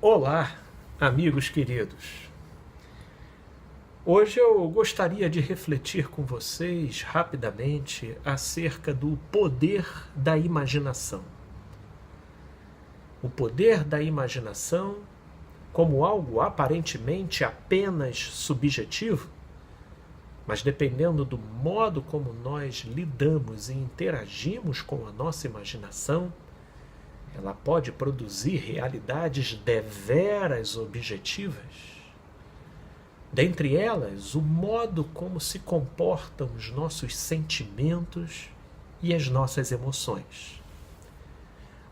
Olá, amigos queridos. Hoje eu gostaria de refletir com vocês rapidamente acerca do poder da imaginação. O poder da imaginação como algo aparentemente apenas subjetivo, mas dependendo do modo como nós lidamos e interagimos com a nossa imaginação, ela pode produzir realidades deveras objetivas. Dentre elas, o modo como se comportam os nossos sentimentos e as nossas emoções.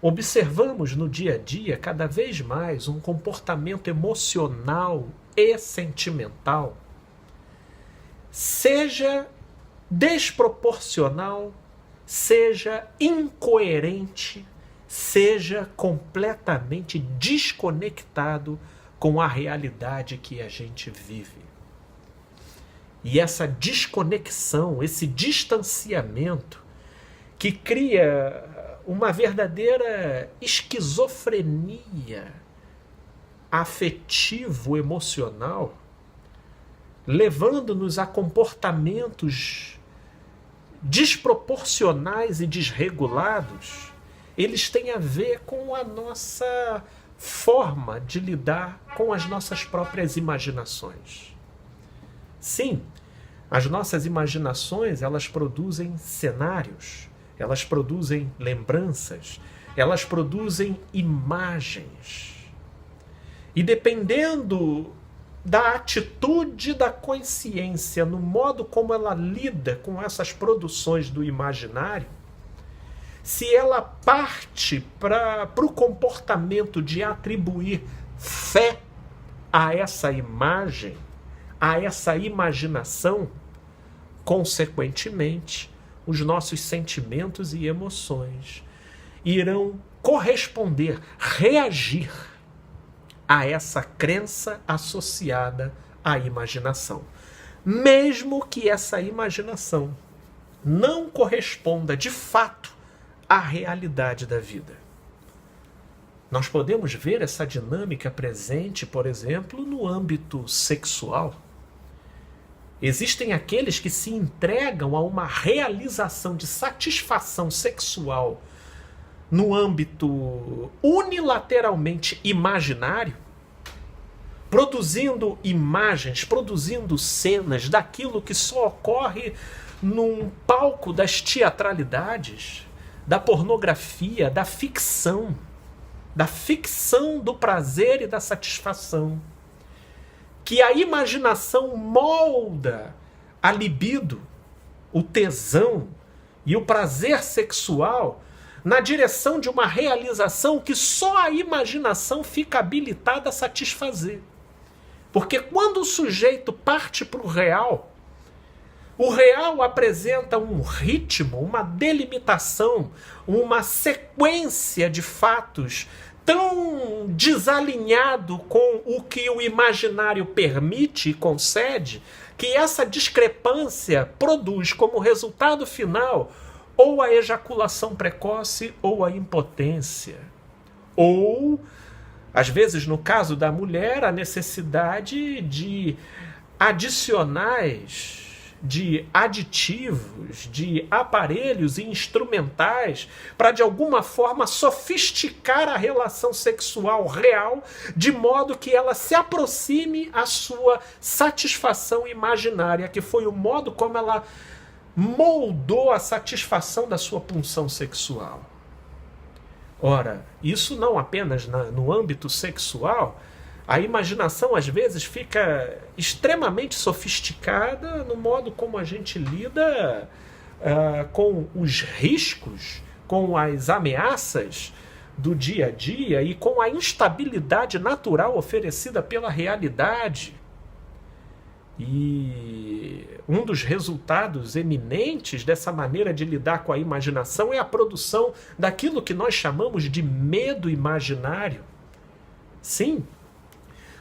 Observamos no dia a dia cada vez mais um comportamento emocional e sentimental, seja desproporcional, seja incoerente, seja completamente desconectado com a realidade que a gente vive. E essa desconexão, esse distanciamento, que cria uma verdadeira esquizofrenia afetivo-emocional, levando-nos a comportamentos desproporcionais e desregulados, eles têm a ver com a nossa forma de lidar com as nossas próprias imaginações. Sim, as nossas imaginações, elas produzem cenários, elas produzem lembranças, elas produzem imagens. E dependendo da atitude da consciência, no modo como ela lida com essas produções do imaginário, se ela parte para o comportamento de atribuir fé a essa imagem, a essa imaginação, consequentemente, os nossos sentimentos e emoções irão corresponder, reagir a essa crença associada à imaginação. Mesmo que essa imaginação não corresponda de fato à realidade da vida. Nós podemos ver essa dinâmica presente, por exemplo, no âmbito sexual. Existem aqueles que se entregam a uma realização de satisfação sexual no âmbito unilateralmente imaginário, produzindo imagens, produzindo cenas daquilo que só ocorre num palco das teatralidades, da pornografia, da ficção do prazer e da satisfação, que a imaginação molda a libido, o tesão e o prazer sexual na direção de uma realização que só a imaginação fica habilitada a satisfazer. Porque quando o sujeito parte para o real apresenta um ritmo, uma delimitação, uma sequência de fatos tão desalinhado com o que o imaginário permite e concede, que essa discrepância produz como resultado final ou a ejaculação precoce ou a impotência. Ou, às vezes, no caso da mulher, a necessidade de adicionais, de aditivos, de aparelhos e instrumentais para, de alguma forma, sofisticar a relação sexual real, de modo que ela se aproxime à sua satisfação imaginária, que foi o modo como ela moldou a satisfação da sua pulsão sexual. Ora, isso não apenas no âmbito sexual. A imaginação, às vezes, fica extremamente sofisticada no modo como a gente lida com os riscos, com as ameaças do dia a dia e com a instabilidade natural oferecida pela realidade. E um dos resultados eminentes dessa maneira de lidar com a imaginação é a produção daquilo que nós chamamos de medo imaginário. Sim,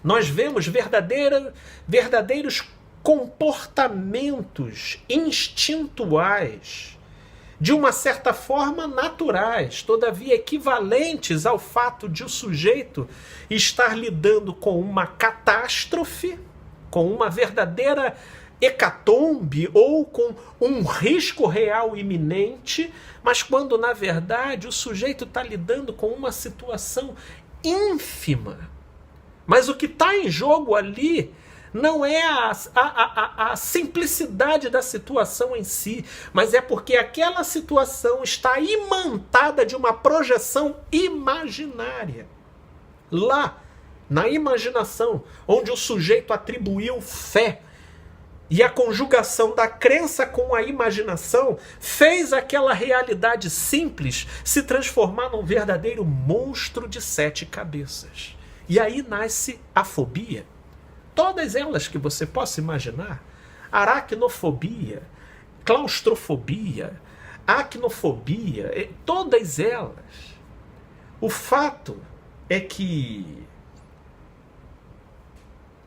nós vemos verdadeiros comportamentos instintuais de uma certa forma naturais, todavia equivalentes ao fato de o sujeito estar lidando com uma catástrofe, com uma verdadeira hecatombe ou com um risco real iminente, mas quando na verdade o sujeito está lidando com uma situação ínfima. Mas o que está em jogo ali não é a simplicidade da situação em si, mas é porque aquela situação está imantada de uma projeção imaginária. Lá, na imaginação, onde o sujeito atribuiu fé, e a conjugação da crença com a imaginação fez aquela realidade simples se transformar num verdadeiro monstro de 7 cabeças. E aí nasce a fobia. Todas elas que você possa imaginar. Aracnofobia, claustrofobia, acnofobia, todas elas. O fato é que...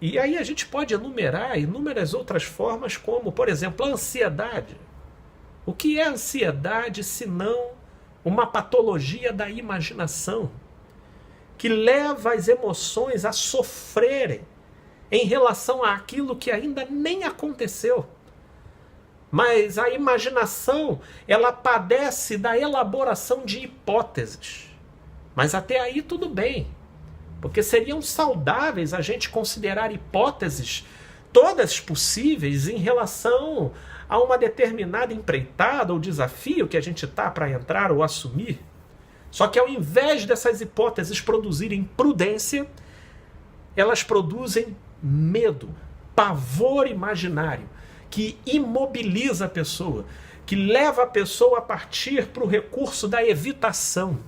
E aí a gente pode enumerar inúmeras outras formas, como, por exemplo, a ansiedade. O que é ansiedade senão uma patologia da imaginação que leva as emoções a sofrerem em relação àquilo que ainda nem aconteceu? Mas a imaginação, ela padece da elaboração de hipóteses. Mas até aí tudo bem. Porque seriam saudáveis a gente considerar hipóteses todas possíveis em relação a uma determinada empreitada ou desafio que a gente está para entrar ou assumir. Só que ao invés dessas hipóteses produzirem prudência, elas produzem medo, pavor imaginário, que imobiliza a pessoa, que leva a pessoa a partir para o recurso da evitação,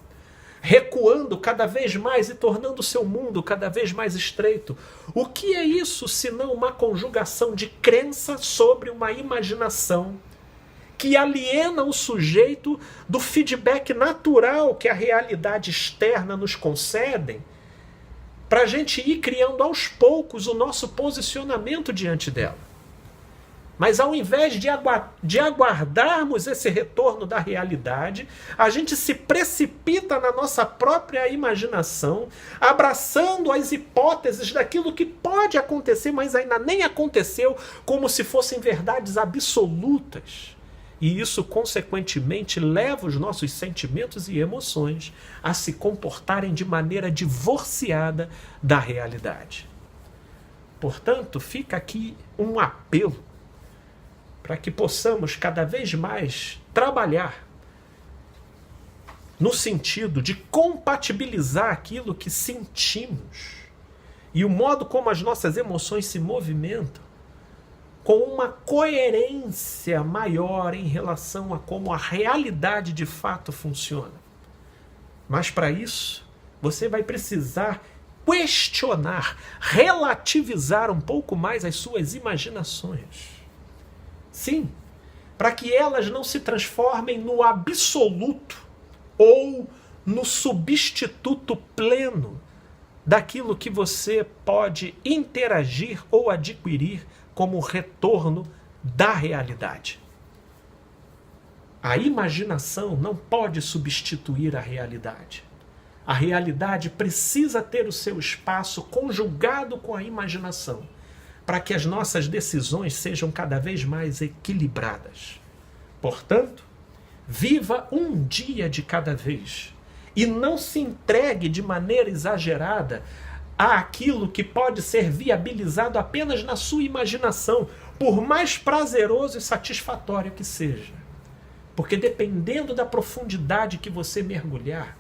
recuando cada vez mais e tornando o seu mundo cada vez mais estreito. O que é isso senão uma conjugação de crença sobre uma imaginação que aliena o sujeito do feedback natural que a realidade externa nos concede, para a gente ir criando aos poucos o nosso posicionamento diante dela. Mas ao invés de aguardarmos esse retorno da realidade, a gente se precipita na nossa própria imaginação, abraçando as hipóteses daquilo que pode acontecer, mas ainda nem aconteceu, como se fossem verdades absolutas. E isso, consequentemente, leva os nossos sentimentos e emoções a se comportarem de maneira divorciada da realidade. Portanto, fica aqui um apelo para que possamos cada vez mais trabalhar no sentido de compatibilizar aquilo que sentimos e o modo como as nossas emoções se movimentam com uma coerência maior em relação a como a realidade de fato funciona. Mas para isso, você vai precisar questionar, relativizar um pouco mais as suas imaginações. Sim, para que elas não se transformem no absoluto ou no substituto pleno daquilo que você pode interagir ou adquirir como retorno da realidade. A imaginação não pode substituir a realidade. A realidade precisa ter o seu espaço conjugado com a imaginação, para que as nossas decisões sejam cada vez mais equilibradas. Portanto, viva um dia de cada vez e não se entregue de maneira exagerada àquilo que pode ser viabilizado apenas na sua imaginação, por mais prazeroso e satisfatório que seja. Porque dependendo da profundidade que você mergulhar,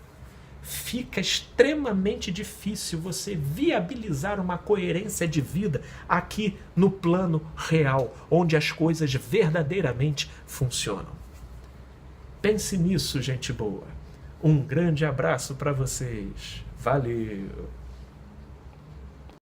fica extremamente difícil você viabilizar uma coerência de vida aqui no plano real, onde as coisas verdadeiramente funcionam. Pense nisso, gente boa. Um grande abraço para vocês. Valeu!